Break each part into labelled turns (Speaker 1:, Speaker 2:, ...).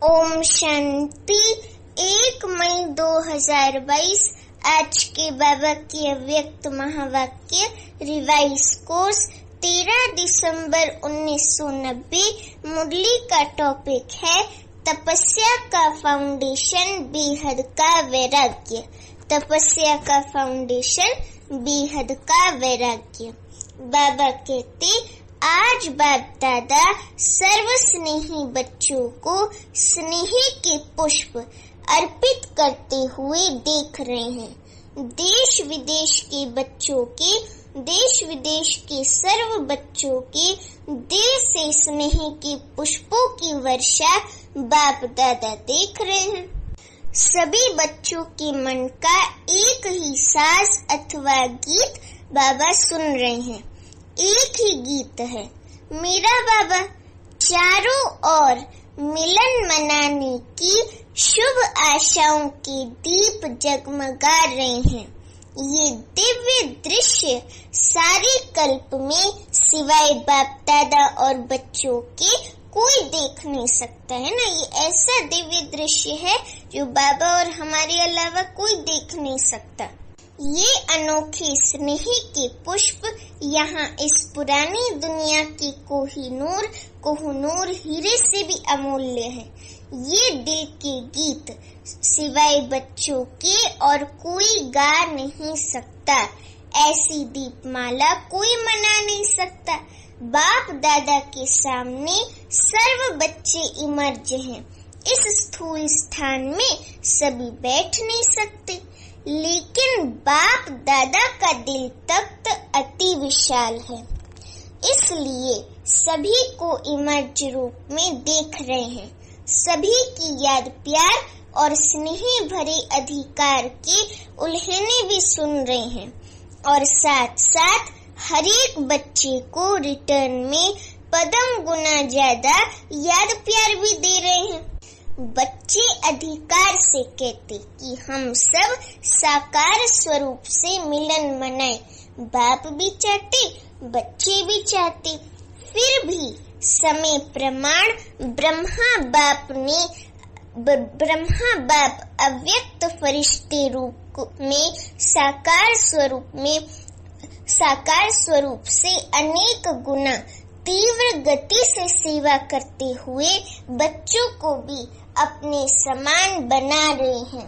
Speaker 1: ओम शांति। 1 मई 2022 आज के बाबा के अव्यक्त महावाक्य रिवाइज कोर्स 13 दिसंबर 1990। मुरली का टॉपिक है तपस्या का फाउंडेशन बेहद का वैराग्य। तपस्या का फाउंडेशन बेहद का वैराग्य। बाबा कहते आज बाप दादा सर्व स्नेही बच्चों को स्नेह के पुष्प अर्पित करते हुए देख रहे हैं। देश विदेश के बच्चों के, देश विदेश के सर्व बच्चों के दिल से स्नेह के पुष्पों की वर्षा बाप दादा देख रहे हैं। सभी बच्चों के मन का एक ही साज अथवा गीत बाबा सुन रहे हैं। एक ही गीत है, मेरा बाबा चारों ओर मिलन मनाने की शुभ आशाओं के दीप जगमगा रहे हैं। ये दिव्य दृश्य सारे कल्प में सिवाय बाप दादा और बच्चों के कोई देख नहीं सकता है ना। ये ऐसा दिव्य दृश्य है जो बाबा और हमारे अलावा कोई देख नहीं सकता। ये अनोखे स्नेह के पुष्प यहाँ इस पुरानी दुनिया की कोहिनूर हीरे से भी अमूल्य है। ये दिल के गीत सिवाय बच्चों के और कोई गा नहीं सकता। ऐसी दीपमाला कोई मना नहीं सकता। बाप दादा के सामने सर्व बच्चे इमर्ज हैं। इस स्थूल स्थान में सभी बैठ नहीं सकते, लेकिन बाप दादा का दिल तख्त अति विशाल है, इसलिए सभी को इमर्ज रूप में देख रहे हैं। सभी की याद प्यार और स्नेह भरे अधिकार के उल्हेने भी सुन रहे हैं और साथ साथ हर एक बच्चे को रिटर्न में पदम गुना ज्यादा याद प्यार भी दे रहे हैं। बच्चे अधिकार से कहते कि हम सब साकार स्वरूप से मिलन मनाए। बाप भी चाहते, बच्चे भी चाहते। फिर भी समय प्रमाण ब्रह्मा बाप अव्यक्त फरिश्ते रूप में साकार स्वरूप से अनेक गुना तीव्र गति से सेवा करते हुए बच्चों को भी अपने समान बना रहे हैं।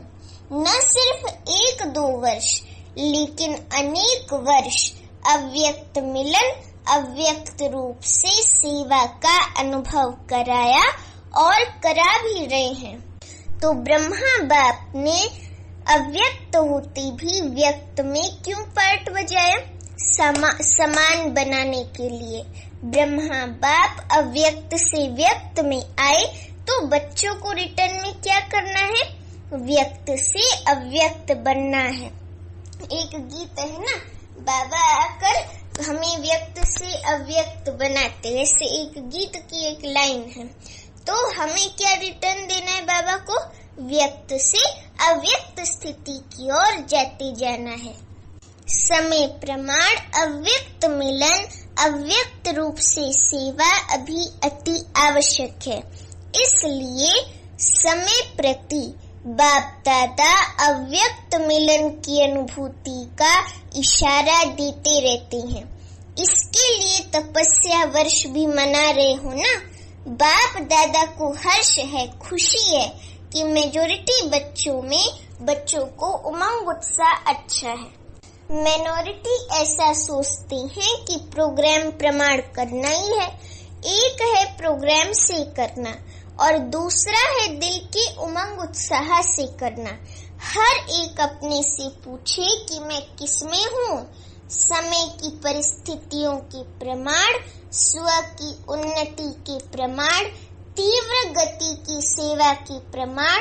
Speaker 1: न सिर्फ 1-2 वर्ष, लेकिन अनेक वर्ष अव्यक्त मिलन, अव्यक्त रूप से सेवा का अनुभव कराया और करा भी रहे हैं। तो ब्रह्मा बाप ने अव्यक्त होते भी व्यक्त में क्यों पार्ट बजाया? समान बनाने के लिए। ब्रह्मा बाप अव्यक्त से व्यक्त में आए तो बच्चों को रिटर्न में क्या करना है? व्यक्त से अव्यक्त बनना है। एक गीत है ना, बाबा आकर हमें व्यक्त से अव्यक्त बनाते, ऐसे एक गीत की एक लाइन है। तो हमें क्या रिटर्न देना है बाबा को? व्यक्त से अव्यक्त स्थिति की ओर जाते जाना है। समय प्रमाण अव्यक्त मिलन, अव्यक्त रूप से सेवा अभी अति आवश्यक है। इसलिए समय प्रति बाप दादा अव्यक्त मिलन की अनुभूति का इशारा देते रहते हैं। इसके लिए तपस्या वर्ष भी मना रहे हो ना। बाप दादा को हर्ष है, खुशी है कि मेजॉरिटी बच्चों को उमंग उत्साह अच्छा है। माइनॉरिटी ऐसा सोचते हैं कि प्रोग्राम प्रमाण करना ही है। एक है प्रोग्राम से करना और दूसरा है दिल के उमंग उत्साह से करना। हर एक अपने से पूछे कि मैं किसमें हूँ। समय की परिस्थितियों के प्रमाण, स्व की उन्नति के प्रमाण, तीव्र गति की सेवा के प्रमाण,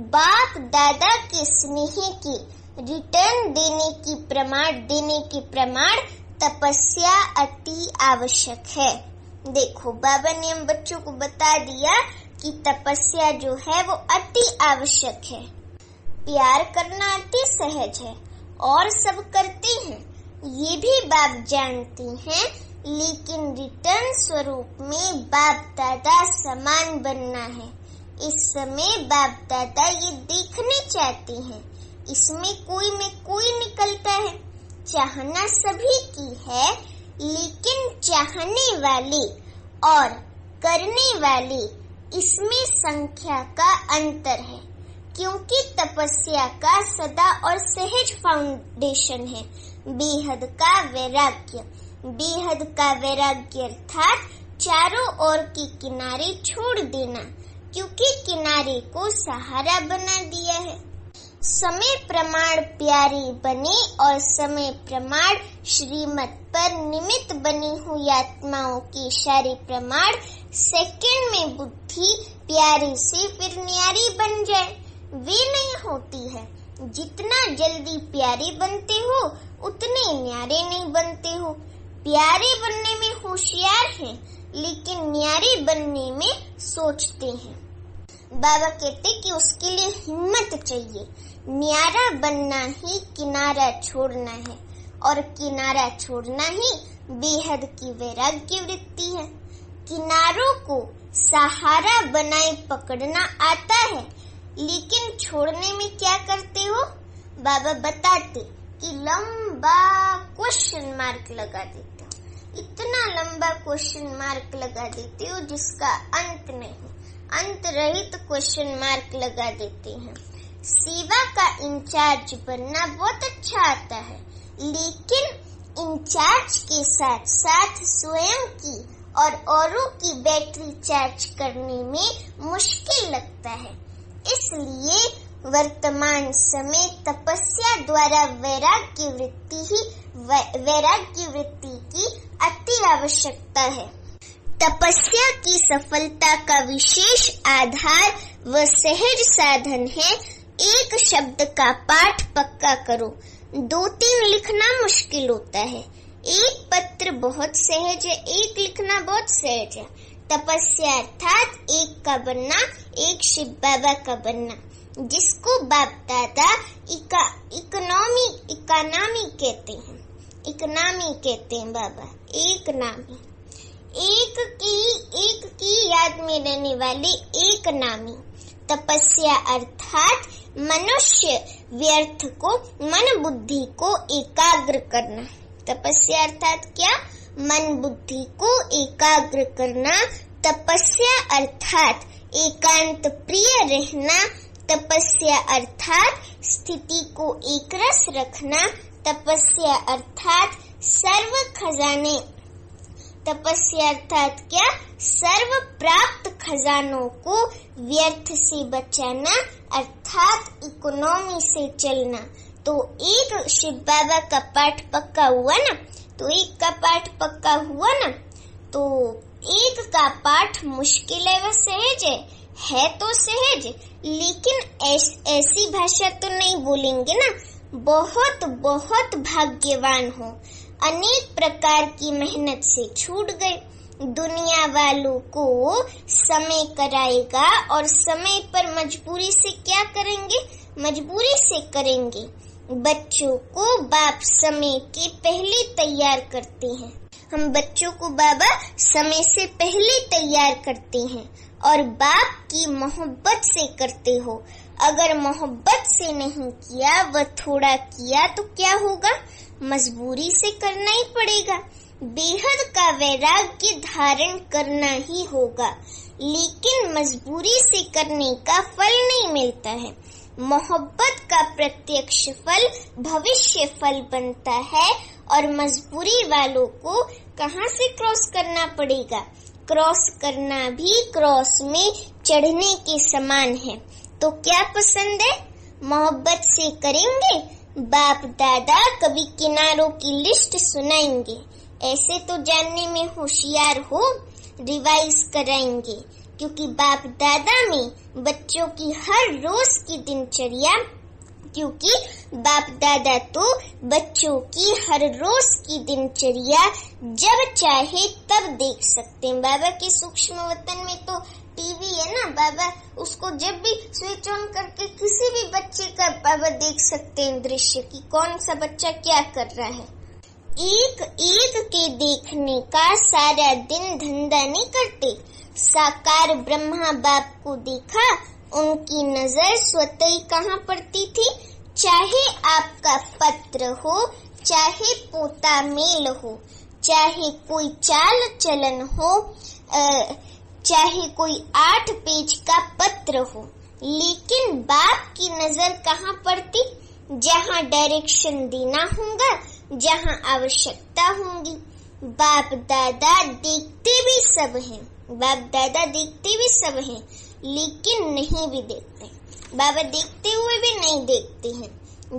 Speaker 1: बाप दादा के स्नेह के रिटर्न देने के प्रमाण तपस्या अति आवश्यक है। देखो बाबा ने हम बच्चों को बता दिया कि तपस्या जो है वो अति आवश्यक है। प्यार करना अति सहज है और सब करते हैं, ये भी बाप जानते हैं, लेकिन रिटर्न स्वरूप में बाप दादा समान बनना है। इस समय बाप दादा ये देखने चाहते हैं इसमें कोई में कोई निकलता है। चाहना सभी की है, लेकिन चाहने वाले और करने वाले इसमें संख्या का अंतर है, क्योंकि तपस्या का सदा और सहज फाउंडेशन है बेहद का वैराग्य। बेहद का वैराग्य अर्थात चारों ओर के किनारे छोड़ देना, क्योंकि किनारे को सहारा बना दिया है। समय प्रमाण प्यारे बने और समय प्रमाण श्रीमत पर निमित्त बनी हुई आत्माओं के सारे प्रमाण सेकंड में बुद्धि प्यारे से फिर न्यारी बन जाए। वे नहीं होती है। जितना जल्दी प्यारे बनते हो उतने न्यारे नहीं बनते हो। प्यारे बनने में होशियार हैं, लेकिन न्यारे बनने में सोचते हैं। बाबा कहते कि उसके लिए हिम्मत चाहिए। न्यारा बनना ही किनारा छोड़ना है, और किनारा छोड़ना ही बेहद की वैराग्य वृत्ति है। किनारों को सहारा बनाए पकड़ना आता है, लेकिन छोड़ने में क्या करते हो? बाबा बताते कि लंबा क्वेश्चन मार्क लगा देते हो। इतना लंबा क्वेश्चन मार्क लगा देते हो जिसका अंत नहीं, अंत रहित क्वेश्चन मार्क लगा देते हैं। सेवा का इंचार्ज बनना बहुत अच्छा आता है, लेकिन इंचार्ज के साथ साथ स्वयं की और औरों की बैटरी चार्ज करने में मुश्किल लगता है। इसलिए वर्तमान समय तपस्या द्वारा वैराग्य वृत्ति की अति आवश्यकता है। तपस्या की सफलता का विशेष आधार व सहज साधन है एक शब्द का पाठ पक्का करो। 2-3 लिखना मुश्किल होता है। एक पत्र बहुत सहज है, एक लिखना बहुत सहज है। तपस्या अर्थात एक का बनना, एक शिव बाबा का बनना, जिसको बाप दादा इकोनॉमी कहते हैं बाबा। एक नामी, एक की याद में रहने वाले एक नामी। तपस्या अर्थात मनुष्य व्यर्थ को मन बुद्धि को एकाग्र करना। तपस्या अर्थात क्या? मन बुद्धि को एकाग्र करना। तपस्या अर्थात एकांत प्रिय रहना। तपस्या अर्थात स्थिति को एकरस रखना। तपस्या अर्थात सर्व खजाने। तपस्या अर्थात क्या? सर्व प्राप्त खजानों को व्यर्थ से बचाना, अर्थात इकोनॉमी से चलना। तो एक शिव बाबा का पाठ पक्का हुआ ना, तो एक का पाठ पक्का हुआ ना, तो एक का पाठ मुश्किल है व सहज है तो सहज, लेकिन ऐसी भाषा तो नहीं बोलेंगे ना। बहुत बहुत भाग्यवान हो, अनेक प्रकार की मेहनत से छूट गए। दुनिया वालों को समय कराएगा और समय पर मजबूरी से क्या करेंगे? मजबूरी से करेंगे। बच्चों को बाप समय के पहले तैयार करते हैं। हम बच्चों को बाबा समय से पहले तैयार करते हैं और बाप की मोहब्बत से करते हो। अगर मोहब्बत से नहीं किया व थोड़ा किया तो क्या होगा? मजबूरी से करना ही पड़ेगा। बेहद का वैराग्य धारण करना ही होगा, लेकिन मजबूरी से करने का फल नहीं मिलता है। मोहब्बत का प्रत्यक्ष फल भविष्य फल बनता है, और मजबूरी वालों को कहाँ से क्रॉस करना पड़ेगा? क्रॉस करना भी क्रॉस में चढ़ने के समान है। तो क्या पसंद है? मोहब्बत से करेंगे। बाप दादा कभी किनारों की लिस्ट सुनाएंगे, ऐसे तो जानने में होशियार हो, रिवाइज कराएंगे, क्योंकि बाप दादा में बच्चों की हर रोज की दिनचर्या, क्योंकि बाप दादा तो बच्चों की हर रोज की दिनचर्या जब चाहे तब देख सकते हैं। बाबा के सूक्ष्म वतन में तो टीवी है ना बाबा, उसको जब भी स्विच ऑन करके किसी भी बच्चे का बाबा देख सकते हैं दृश्य कि कौन सा बच्चा क्या कर रहा है। एक के देखने का सारा दिन धंधा नहीं करते, साकार ब्रह्मा बाप को देखा, उनकी नजर स्वतः ही कहाँ पड़ती थी? चाहे आपका पत्र हो, चाहे पोता मेल हो, चाहे कोई चाल चलन हो, चाहे कोई 8 पेज का पत्र हो, लेकिन बाप की नजर कहाँ पड़ती? जहाँ डायरेक्शन देना होगा, जहाँ आवश्यकता होगी। बाप दादा देखते भी सब हैं, बाप दादा देखते भी सब हैं, लेकिन नहीं भी देखते। बाबा देखते हुए भी नहीं देखते हैं,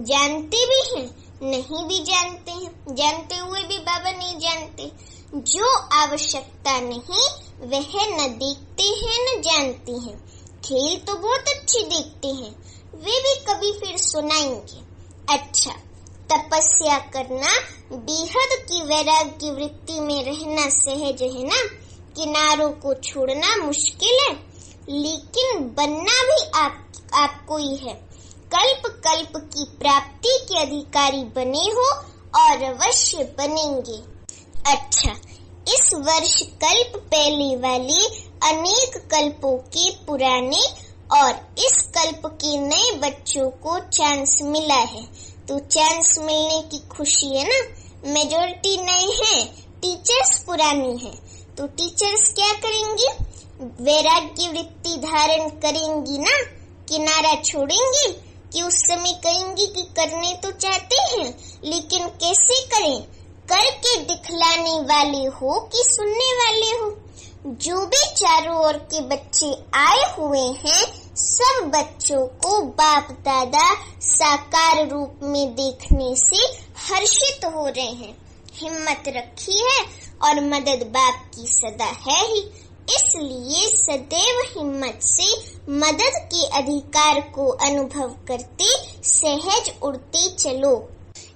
Speaker 1: जानते भी हैं, नहीं भी जानते हैं, जानते हुए भी बाबा नहीं जानते। जो आवश्यकता नहीं वह न देखते हैं न जानते हैं। खेल तो बहुत अच्छे देखते हैं, वे भी कभी फिर सुनाएंगे। अच्छा, तपस्या करना, बेहद की वैराग्य वृत्ति में रहना सहज है ना। किनारों को छोड़ना मुश्किल है, लेकिन बनना भी आपको ही है। कल्प कल्प की प्राप्ति के अधिकारी बने हो और अवश्य बनेंगे। अच्छा, इस वर्ष कल्प पहले वाले अनेक कल्पों के पुराने और इस कल्प के नए बच्चों को चांस मिला है, तो चांस मिलने की खुशी है ना। मेजॉरिटी नए हैं, टीचर्स पुरानी हैं, तो टीचर्स क्या करेंगी? वैराग्य वृत्ति धारण करेंगी ना। किनारा छोड़ेंगी कि उस समय कहेंगी कि करने तो चाहते हैं, लेकिन कैसे करें? करके दिखलाने वाले हो कि सुनने वाले हो? जो भी चारों ओर के बच्चे आए हुए हैं, सब बच्चों को बाप दादा साकार रूप में देखने से हर्षित हो रहे हैं। हिम्मत रखी है और मदद बाप की सदा है ही, इसलिए सदैव हिम्मत से मदद के अधिकार को अनुभव करते सहज उड़ते चलो।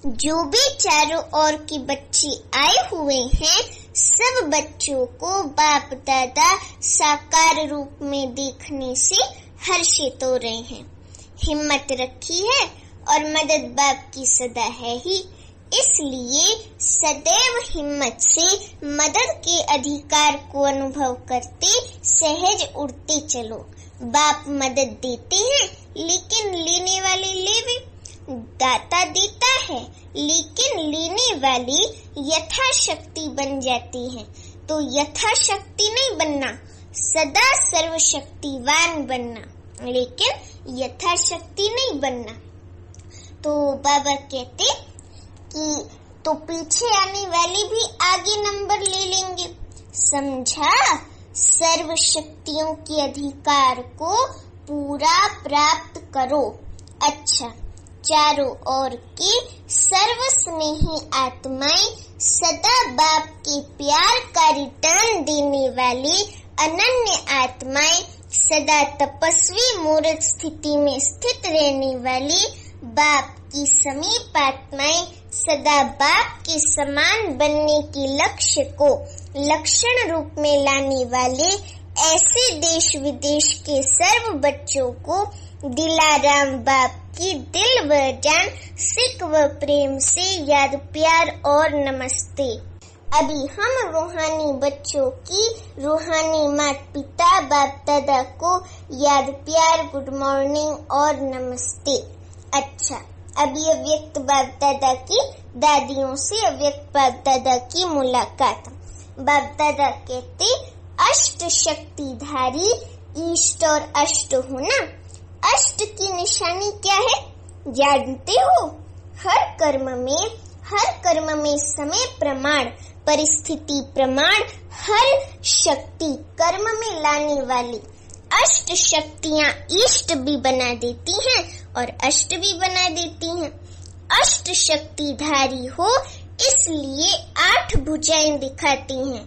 Speaker 1: जो भी चारों ओर के बच्चे आए हुए हैं, सब बच्चों को बाप दादा साकार रूप में देखने से हर्षित हो रहे हैं। हिम्मत रखी है और मदद बाप की सदा है ही, इसलिए सदैव हिम्मत से मदद के अधिकार को अनुभव करते सहज उड़ते चलो। बाप मदद देते हैं, लेकिन लेने वाले लेवे। दाता देता है, लेकिन लेने वाली यथाशक्ति बन जाती है। तो यथाशक्ति नहीं बनना, सदा सर्वशक्तिवान बनना, लेकिन यथाशक्ति नहीं बनना। तो बाबा कहते कि तो पीछे आने वाले भी आगे नंबर ले लेंगे। समझा? सर्व शक्तियों के अधिकार को पूरा प्राप्त करो। अच्छा, चारों ओर के सर्वस्नेही आत्माएं, सदा बाप के प्यार का रिटर्न देने वाली अनन्य आत्माएं, सदा तपस्वी मूर्त स्थिति में स्थित रहने वाली बाप की समीप आत्माएं, सदा बाप के समान बनने के लक्ष्य को लक्षण रूप में लाने वाले ऐसे देश विदेश के सर्व बच्चों को दिलाराम बाप की दिल व जान, सिक व प्रेम से याद, प्यार और नमस्ते। अभी हम रूहानी बच्चों की रूहानी माता पिता बाप दादा को याद, प्यार, गुड मॉर्निंग और नमस्ते। अच्छा, अभी अव्यक्त बाप दादा की दादियों से अव्यक्त बाप दादा की मुलाकात। बाप दादा कहते, अष्ट शक्तिधारी ईष्ट और अष्ट हो ना। अष्ट की निशानी क्या है जानते हो? हर कर्म में समय प्रमाण, परिस्थिति प्रमाण, हर शक्ति कर्म में लाने वाली अष्ट शक्तियाँ इष्ट भी बना देती हैं और अष्ट भी बना देती हैं। अष्ट शक्तिधारी हो, इसलिए 8 भुजाएं दिखाती हैं।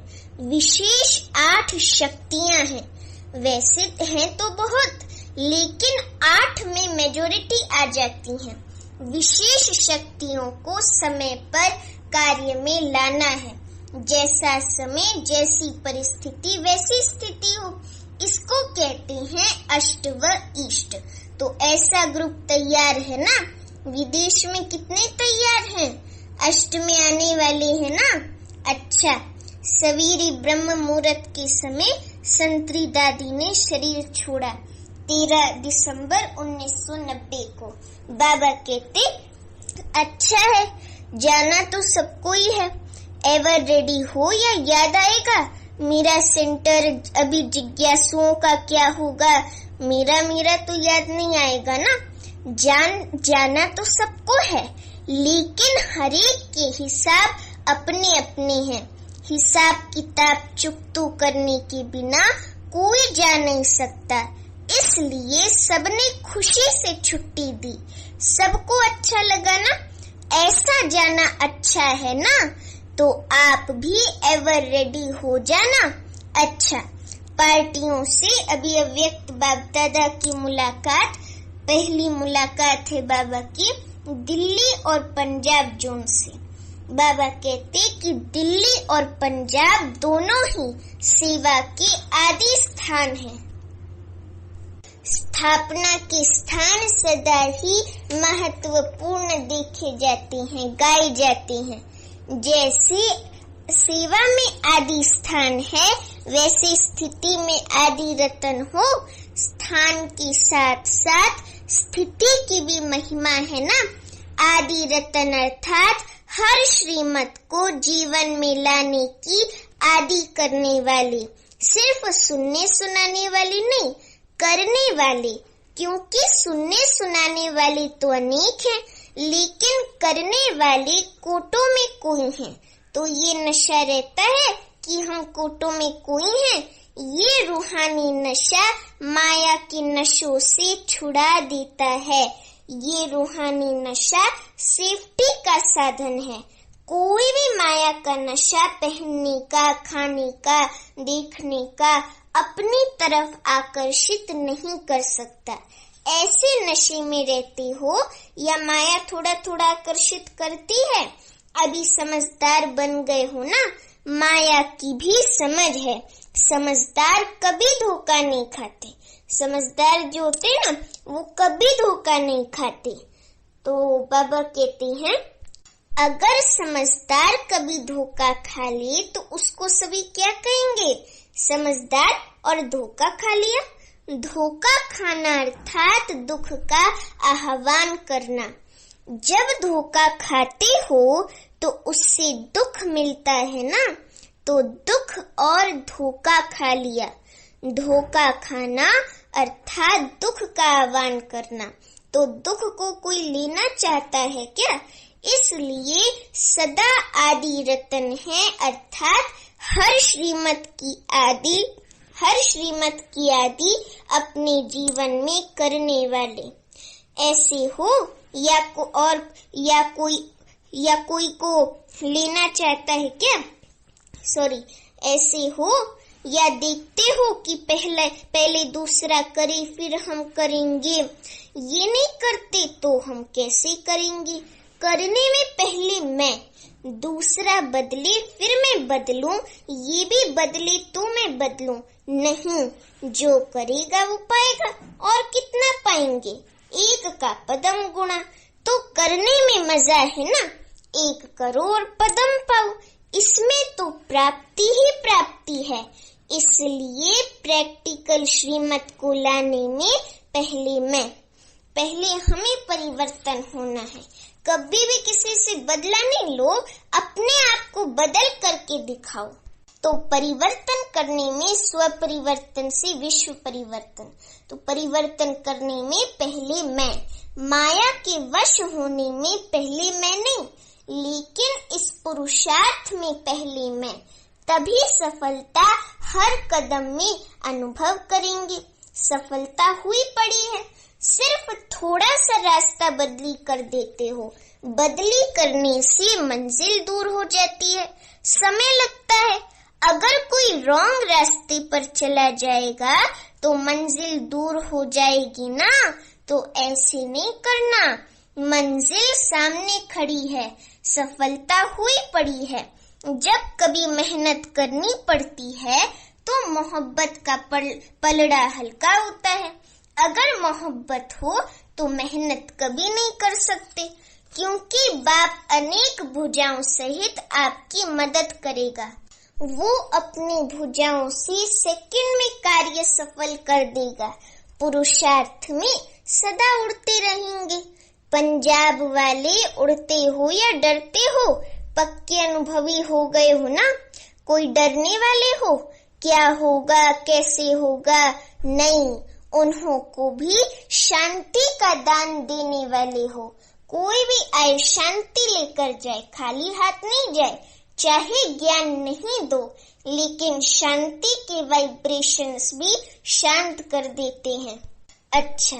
Speaker 1: विशेष 8 शक्तियाँ हैं। वैसे हैं तो बहुत, लेकिन 8 में मेजॉरिटी आ जाती हैं। विशेष शक्तियों को समय पर कार्य में लाना है। जैसा समय, जैसी परिस्थिति, वैसी स्थिति हो, इसको कहते हैं अष्ट व इष्ट। तो ऐसा ग्रुप तैयार है ना। विदेश में कितने तैयार हैं? अष्ट में आने वाले हैं ना। अच्छा, सवेरे ब्रह्म मुहूर्त के समय संतरी दादी ने शरीर छोड़ा 13 दिसंबर 1990 को। बाबा कहते, अच्छा है, जाना तो सबको ही है। एवर रेडी हो या याद आएगा? मेरा सेंटर अभी जिज्ञासुओं का क्या होगा? मेरा तो याद नहीं आएगा ना। जाना तो सबको है, लेकिन हरेक के हिसाब अपने अपने हैं। हिसाब किताब चुकतू करने के बिना कोई जा नहीं सकता, इसलिए सबने खुशी से छुट्टी दी। सबको अच्छा लगा ना? ऐसा जाना अच्छा है ना? तो आप भी एवर रेडी हो जाना। अच्छा, पार्टियों से अभी अव्यक्त बाप दादा की मुलाकात, पहली मुलाकात है बाबा की दिल्ली और पंजाब जोन से। बाबा कहते कि दिल्ली और पंजाब दोनों ही सेवा के आदि स्थान हैं। स्थापना के स्थान सदा ही महत्वपूर्ण देखे जाते हैं, गाए जाते हैं। जैसे सेवा में आदि स्थान है, वैसे स्थिति में आदि रतन हो। स्थान के साथ साथ स्थिति की भी महिमा है ना। आदि रतन अर्थात हर श्रीमत को जीवन में लाने की आदि करने वाले, सिर्फ सुनने सुनाने वाले नहीं, करने वाले। क्योंकि सुनने सुनाने वाले तो अनेक हैं, लेकिन करने वाले कोटों में कोई हैं। तो ये नशा रहता है कि हम कोटों में कोई हैं। ये रूहानी नशा माया के नशों से छुड़ा देता है। ये रूहानी नशा सेफ्टी का साधन है। कोई भी माया का नशा पहनने का, खाने का, देखने का अपनी तरफ आकर्षित नहीं कर सकता। ऐसे नशे में रहते हो या माया थोड़ा थोड़ा आकर्षित करती है। अभी समझदार बन गए हो ना, माया की भी समझ है। समझदार कभी धोखा नहीं खाते। समझदार जो होते ना, वो कभी धोखा नहीं खाते। तो बाबा कहते हैं, अगर समझदार कभी धोखा खा ले तो उसको सभी क्या कहेंगे? समझदार और धोखा खा लिया। धोखा खाना अर्थात दुख का आह्वान करना। जब धोखा खाते हो तो उससे दुख मिलता है ना, तो दुख और धोखा खा लिया। धोखा खाना अर्थात दुख का आह्वान करना। तो दुख को कोई लेना चाहता है क्या? इसलिए सदा आदि रतन है, अर्थात हर श्रीमत की आदि अपने जीवन में करने वाले। ऐसे हो या कोई को लेना चाहता है क्या? ऐसे हो या देखते हो कि पहले दूसरा करे फिर हम करेंगे। ये नहीं करते तो हम कैसे करेंगे? करने में पहले मैं, दूसरा बदले फिर मैं बदलूं, ये भी बदले तो मैं बदलूं। नहीं, जो करेगा वो पाएगा। और कितना पाएंगे? एक का पदम गुणा। तो करने में मजा है ना। 1 करोड़ पदम पाओ, इसमें तो प्राप्ति ही प्राप्ति है। इसलिए प्रैक्टिकल श्रीमत को लाने में पहले हमें परिवर्तन होना है। कभी भी किसी से बदला नहीं लो, अपने आप को बदल करके दिखाओ। तो परिवर्तन करने में स्व परिवर्तन से विश्व परिवर्तन। तो परिवर्तन करने में पहले मैं, माया के वश होने में पहले मैं नहीं, लेकिन इस पुरुषार्थ में पहले मैं। तभी सफलता हर कदम में अनुभव करेंगे। सफलता हुई पड़ी है, सिर्फ थोड़ा सा रास्ता बदली कर देते हो। बदली करने से मंजिल दूर हो जाती है, समय लगता है। अगर कोई रॉन्ग रास्ते पर चला जाएगा तो मंजिल दूर हो जाएगी ना। तो ऐसे नहीं करना, मंजिल सामने खड़ी है, सफलता हुई पड़ी है। जब कभी मेहनत करनी पड़ती है तो मोहब्बत का पलड़ा हल्का होता है। अगर मोहब्बत हो तो मेहनत कभी नहीं कर सकते, क्योंकि बाप अनेक भुजाओं सहित आपकी मदद करेगा। वो अपनी भुजाओं से सेकंड में कार्य सफल कर देगा। पुरुषार्थ में सदा उड़ते रहेंगे। पंजाब वाले उड़ते हो या डरते हो, पक्के अनुभवी हो गए हो ना। कोई डरने वाले हो, क्या होगा कैसे होगा, नहीं, उन्हों को भी शांति का दान देने वाले हो। कोई भी आए शांति लेकर जाए, खाली हाथ नहीं जाए। चाहे ज्ञान नहीं दो, लेकिन शांति के वाइब्रेशंस भी शांत कर देते हैं। अच्छा,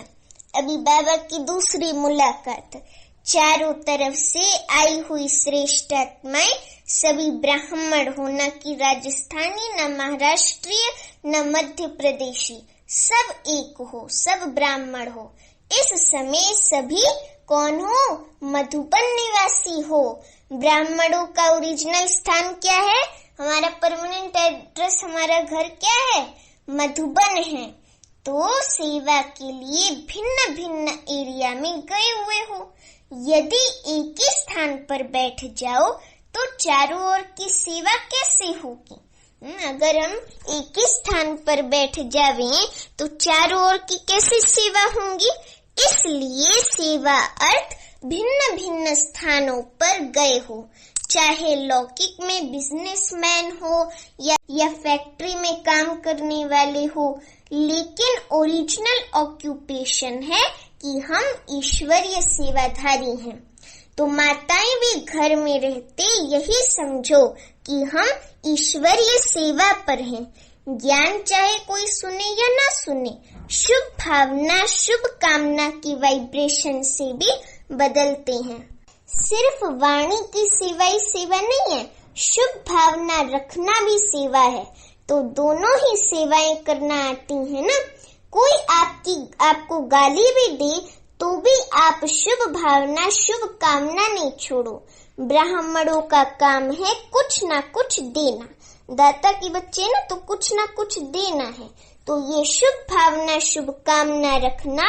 Speaker 1: अभी बाबा की दूसरी मुलाकात। चारों तरफ से आई हुई श्रेष्ठ आत्माएं, सभी ब्राह्मण हो, न कि राजस्थानी, न महाराष्ट्रीय, न मध्य प्रदेशी, सब एक हो, सब ब्राह्मण हो। इस समय सभी कौन हो? मधुबन निवासी हो। ब्राह्मणों का ओरिजिनल स्थान क्या है? हमारा परमानेंट एड्रेस, हमारा घर क्या है? मधुबन है। तो सेवा के लिए भिन्न भिन्न एरिया में गए हुए हो। यदि एक ही स्थान पर बैठ जाओ तो चारों ओर की सेवा कैसे होगी? अगर हम एक ही स्थान पर बैठ जावें तो चारों ओर की कैसे सेवा होंगी? इसलिए सेवा अर्थ भिन्न भिन्न स्थानों पर गए हो। चाहे लौकिक में बिजनेसमैन हो या फैक्ट्री में काम करने वाले हो, लेकिन ओरिजिनल ऑक्यूपेशन है कि हम ईश्वरीय सेवाधारी हैं। तो माताएं भी घर में रहते यही समझो कि हम ईश्वरीय सेवा पर हैं। ज्ञान चाहे कोई सुने या ना सुने, शुभ भावना, शुभ कामना की वाइब्रेशन से भी बदलते हैं। सिर्फ वाणी की सेवा ही सेवा नहीं है, शुभ भावना रखना भी सेवा है। तो दोनों ही सेवाएं करना आती है ना। कोई आपको गाली भी दे तो भी आप शुभ भावना, शुभ कामना नहीं छोड़ो। ब्राह्मणों का काम है कुछ ना कुछ देना। दाता के बच्चे ना, तो कुछ ना कुछ देना है। तो ये शुभ भावना, शुभ कामना रखना,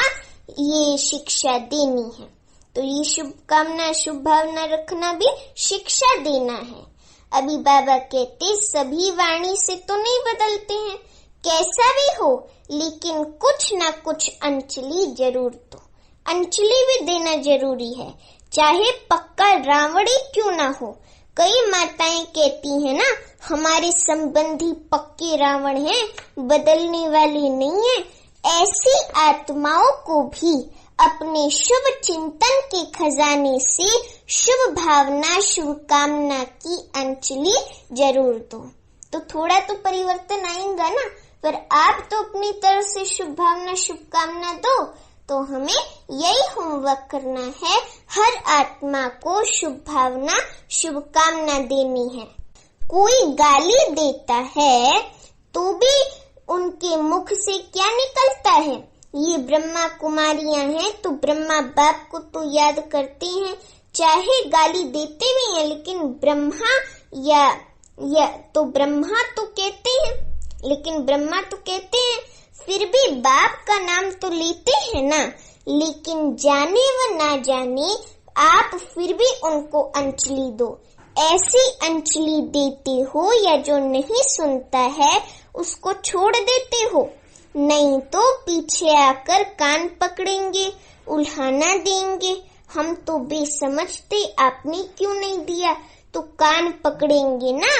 Speaker 1: ये शिक्षा देनी है। तो ये शुभ कामना, शुभ भावना रखना भी शिक्षा देना है। अभी बाबा कहते सभी वाणी से तो नहीं बदलते हैं, कैसा भी हो, लेकिन कुछ ना कुछ अंजलि जरूर दो। अंजलि भी देना जरूरी है, चाहे पक्का रावण ही क्यों ना हो। कई माताएं कहती हैं ना, हमारे संबंधी पक्के रावण हैं, बदलने वाले नहीं है। ऐसी आत्माओं को भी अपने शुभ चिंतन के खजाने से शुभ भावना, शुभ कामना की अंजलि जरूर दो। तो थोड़ा तो परिवर्तन आएगा ना। पर आप तो अपनी तरफ से शुभ भावना, शुभ कामना दो। तो हमें यही होमवर्क करना है, हर आत्मा को शुभ भावना, शुभ कामना देनी है। कोई गाली देता है तो भी उनके मुख से क्या निकलता है? ये ब्रह्मा कुमारियां हैं तो ब्रह्मा बाप को तो याद करते हैं। चाहे गाली देते भी हैं, लेकिन ब्रह्मा या तो ब्रह्मा तो कहते हैं, लेकिन ब्रह्मा तो कहते हैं, फिर भी बाप का नाम तो लेते हैं ना। लेकिन जाने व ना जाने आप फिर भी उनको अंजलि दो। ऐसी अंजलि देते हो या जो नहीं सुनता है उसको छोड़ देते हो, नहीं तो पीछे आकर कान पकड़ेंगे, उल्हाना देंगे। हम तो बेसमझते, आपने क्यों नहीं दिया? तो कान पकड़ेंगे ना।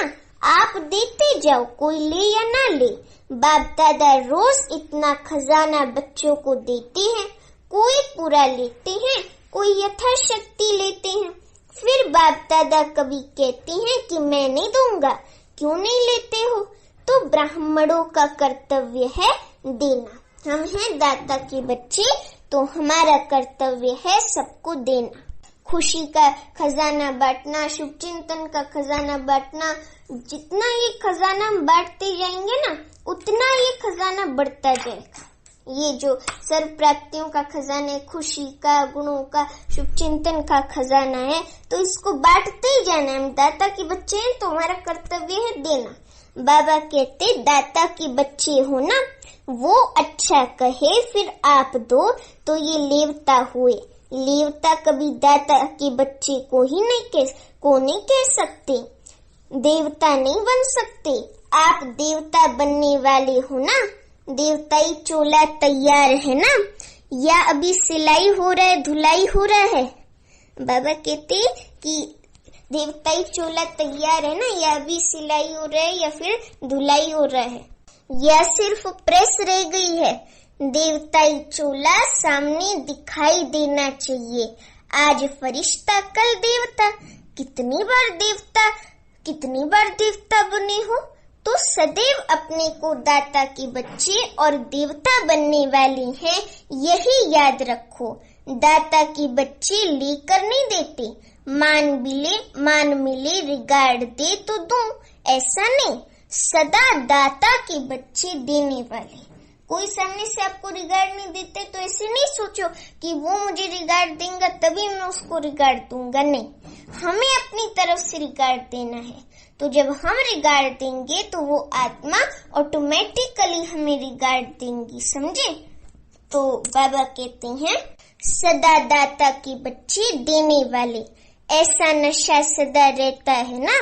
Speaker 1: आप देते जाओ, कोई ले या ना ले। बाप दादा रोज इतना खजाना बच्चों को देते हैं, कोई पूरा लेते हैं, कोई यथाशक्ति लेते हैं। फिर बाप दादा कभी कहते हैं कि मैं नहीं दूंगा, क्यों नहीं लेते हो? तो ब्राह्मणों का कर्तव्य है देना। हम हैं दाता के बच्चे, तो हमारा कर्तव्य है सबको देना। खुशी का खजाना बांटना, शुभ चिंतन का खजाना बांटना। जितना ये खजाना हम बांटते जाएंगे ना, उतना ये खजाना बढ़ता जाएगा। ये जो सर्व प्राप्तियों का खजाना है, खुशी का, गुणों का, शुभ चिंतन का खजाना है, तो इसको बांटते ही जाना। हम दाता के बच्चे हैं तो हमारा कर्तव्य है देना। बाबा कहते दाता के बच्चे हो ना, वो अच्छा कहे फिर आप दो तो ये लेवता हुए। लेवता कभी दाता के बच्चे को ही नहीं कह सकते। देवता नहीं बन सकते। आप देवता बनने वाले हो ना? देवताई चोला तैयार है ना? या अभी सिलाई हो रहा है, धुलाई हो रहा है? बाबा कहते कि देवताई चोला तैयार है ना, या अभी सिलाई हो रहा है या फिर धुलाई हो रहा है, या सिर्फ प्रेस रह गई है? देवताई चोला सामने दिखाई देना चाहिए। आज फरिश्ता कल देवता। कितनी बार देवता बने हो? तो सदैव अपने को दाता के बच्चे और देवता बनने वाले हैं, यही याद रखो। दाता के बच्चे लेकर नहीं देते, मान मिले रिगार्ड दे तो दूं, ऐसा नहीं। सदा दाता के बच्चे देने वाले। कोई सामने से आपको रिगार्ड नहीं देते तो ऐसे नहीं सोचो कि वो मुझे रिगार्ड देगा तभी मैं उसको रिगार्ड दूंगा। नहीं, हमें अपनी तरफ से रिगार्ड देना है। तो जब हम रिगार्ड देंगे तो वो आत्मा ऑटोमेटिकली हमें रिगार्ड देंगी, समझे? तो बाबा कहते हैं सदा दाता के बच्चे देने वाले। ऐसा नशा सदा रहता है ना?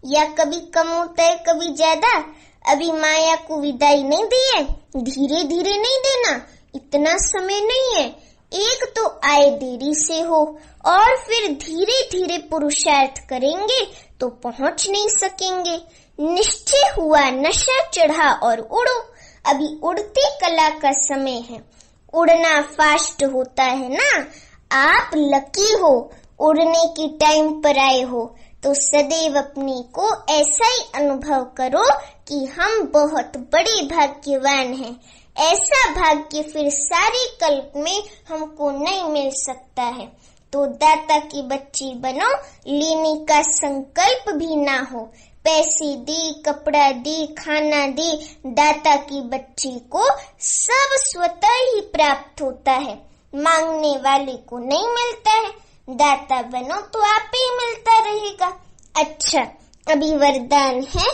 Speaker 1: या कभी कम होता है कभी ज्यादा? अभी माया को विदाई नहीं दी है, धीरे धीरे नहीं देना, इतना समय नहीं है। एक तो आए देरी से हो और फिर धीरे धीरे पुरुषार्थ करेंगे तो पहुंच नहीं सकेंगे। निश्चय हुआ नशा चढ़ा और उड़ो। अभी उड़ती कला का समय है, उड़ना फास्ट होता है ना? आप लकी हो, उड़ने के टाइम पर आए हो। तो सदैव अपने को ऐसा ही अनुभव करो कि हम बहुत बड़े भाग्यवान हैं। ऐसा भाग्य फिर सारे कल्प में हमको नहीं मिल सकता है। तो दाता के बच्चे बनो, लेने का संकल्प भी ना हो। पैसे दे, कपड़ा दे, खाना दे, दाता के बच्चे को सब स्वतः ही प्राप्त होता है, मांगने वाले को नहीं मिलता है। दाता बनो तो आप ही मिलता रहेगा। अच्छा, अभी वरदान है,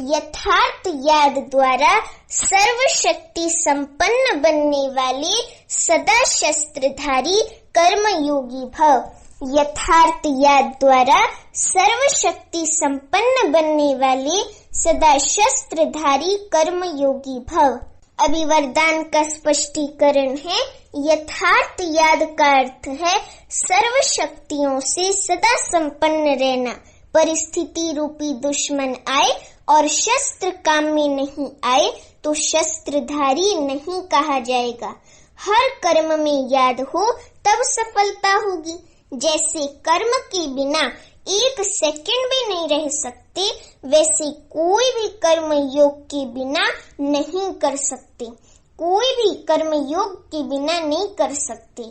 Speaker 1: यथार्थ याद द्वारा सर्वशक्ति संपन्न बनने वाले सदा शस्त्रधारी कर्मयोगी भव। यथार्थ याद द्वारा सर्वशक्ति संपन्न बनने वाले सदा शस्त्रधारी कर्मयोगी भव। अभी वरदान का स्पष्टीकरण है। यथार्थ याद का अर्थ है सर्व शक्तियों से सदा संपन्न रहना। परिस्थिति रूपी दुश्मन आए और शस्त्र काम में नहीं आए तो शस्त्रधारी नहीं कहा जाएगा। हर कर्म में याद हो तब सफलता होगी। जैसे कर्म के बिना एक सेकंड भी नहीं रह सकते, वैसे कोई भी कर्म योग के बिना नहीं कर सकते। कोई भी कर्म योग के बिना नहीं कर सकते।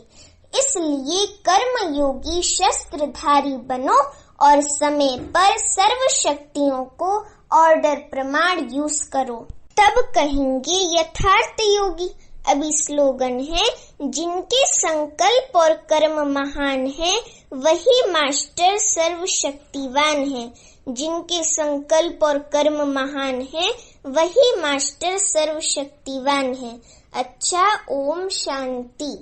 Speaker 1: इसलिए कर्म योगी शस्त्रधारी बनो और समय पर सर्व शक्तियों को ऑर्डर प्रमाण यूज करो, तब कहेंगे यथार्थ योगी। अभी स्लोगन है, जिनके संकल्प और कर्म महान है वही मास्टर सर्वशक्तिवान है। जिनके संकल्प और कर्म महान है वही मास्टर सर्वशक्तिवान है। अच्छा, ओम शांति।